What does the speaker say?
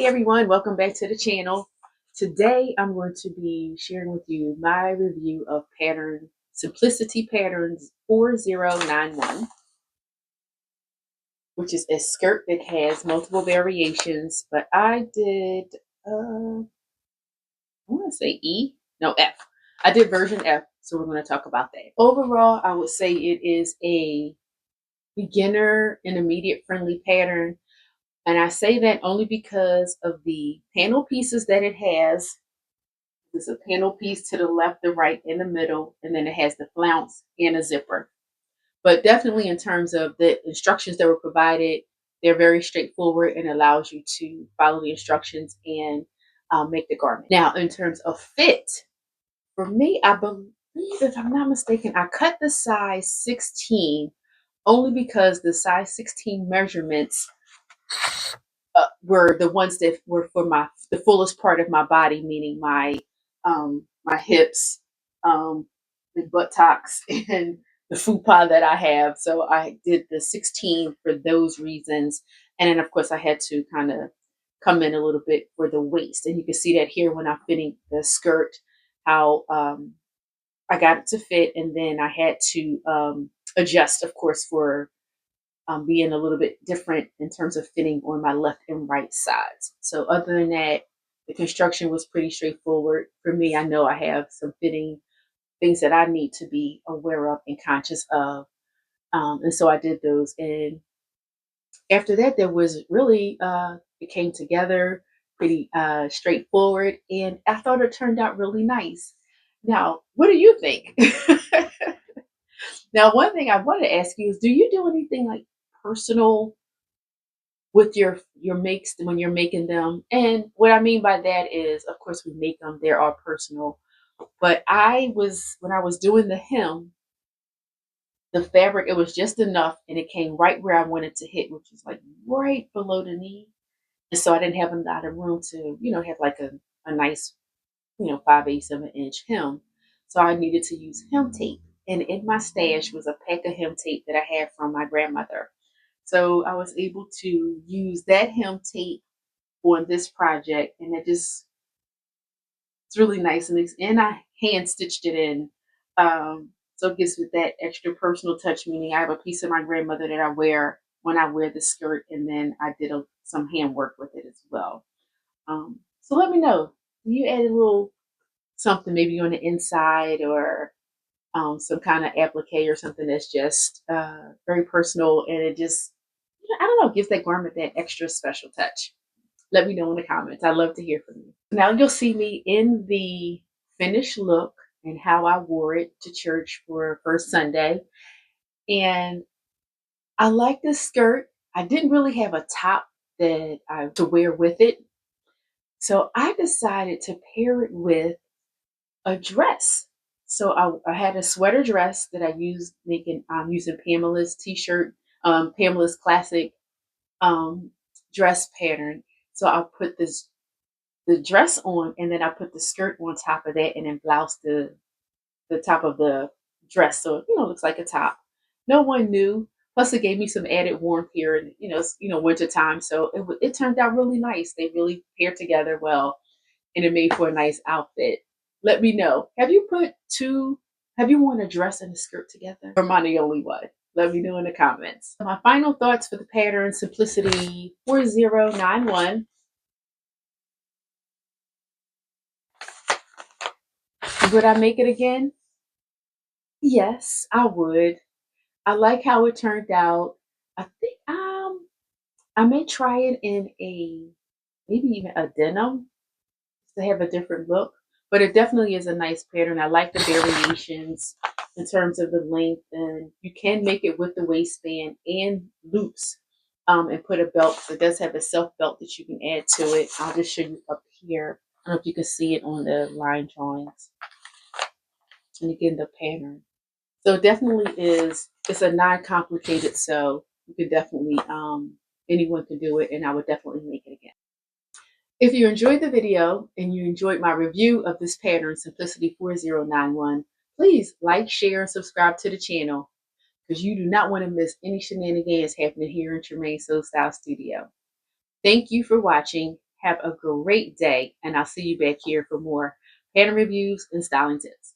Hey everyone, welcome back to the channel. Today I'm going to be sharing with you my review of pattern Simplicity Patterns 4091, which is a skirt that has multiple variations, but I did I want to say F. I did version F, so we're going to talk about that. Overall, I would say it is a beginner intermediate friendly pattern. And I say that only because of the panel pieces that it has. There's a panel piece to the left, the right, and the middle, and then it has the flounce and a zipper. But definitely in terms of the instructions that were provided, they're very straightforward and allows you to follow the instructions and make the garment. Now, in terms of fit, for me, I believe, if I'm not mistaken, I cut the size 16 only because the size 16 measurements were the ones that were for the fullest part of my body, meaning my hips, the buttocks, and the fupa that I have. So I did the 16 for those reasons, and then of course I had to kind of come in a little bit for the waist, and you can see that here when I'm fitting the skirt, how I got it to fit, and then I had to adjust, of course, for being a little bit different in terms of fitting on my left and right sides. So other than that, the construction was pretty straightforward. For me, I know I have some fitting things that I need to be aware of and conscious of. And so I did those. And after that, there was really, it came together pretty straightforward. And I thought it turned out really nice. Now, what do you think? Now, one thing I want to ask you is, do you do anything like personal with your makes when you're making them? And what I mean by that is, of course, we make them, they're all personal. But when I was doing the hem, the fabric, it was just enough and it came right where I wanted to hit, which is like right below the knee. And so I didn't have a lot of room to, have like a nice, 5/8 of an inch hem. So I needed to use hem tape. And in my stash was a pack of hem tape that I had from my grandmother. So I was able to use that hem tape on this project, and it's really nice, and I hand stitched it in. So it gives it that extra personal touch, meaning I have a piece of my grandmother that I wear when I wear the skirt, and then I did some hand work with it as well. So let me know, do you add a little something maybe on the inside, or some kind of applique or something that's just very personal, and it just, I don't know, gives that garment that extra special touch? Let me know in the comments. I'd love to hear from you. Now you'll see me in the finished look and how I wore it to church for First Sunday. And I like this skirt. I didn't really have a top that I to wear with it. So I decided to pair it with a dress. So I had a sweater dress that I used I'm using Pamela's t-shirt, Pamela's classic dress pattern. So I put the dress on, and then I put the skirt on top of that, and then blouse the top of the dress, so it looks like a top. No one knew. Plus, it gave me some added warmth here, and winter time. So it turned out really nice. They really paired together well, and it made for a nice outfit. Let me know. Have you worn a dress and a skirt together, or am I the only one? Let me know in the comments. My final thoughts for the pattern Simplicity 4091. Would I make it again? Yes, I would. I like how it turned out. I think I may try it in a maybe even a denim to have a different look. But it definitely is a nice pattern. I like the variations in terms of the length, and you can make it with the waistband and loops, and put a belt. So it does have a self belt that you can add to it. I'll just show you up here. I don't know if you can see it on the line drawings. And again, the pattern. So it definitely is, it's a non-complicated sew. You can definitely, anyone can do it, and I would definitely make it again. If you enjoyed the video and you enjoyed my review of this pattern, Simplicity 4091, please like, share, and subscribe to the channel, because you do not want to miss any shenanigans happening here in Tremaine Sew Style Studio. Thank you for watching. Have a great day, and I'll see you back here for more pattern reviews and styling tips.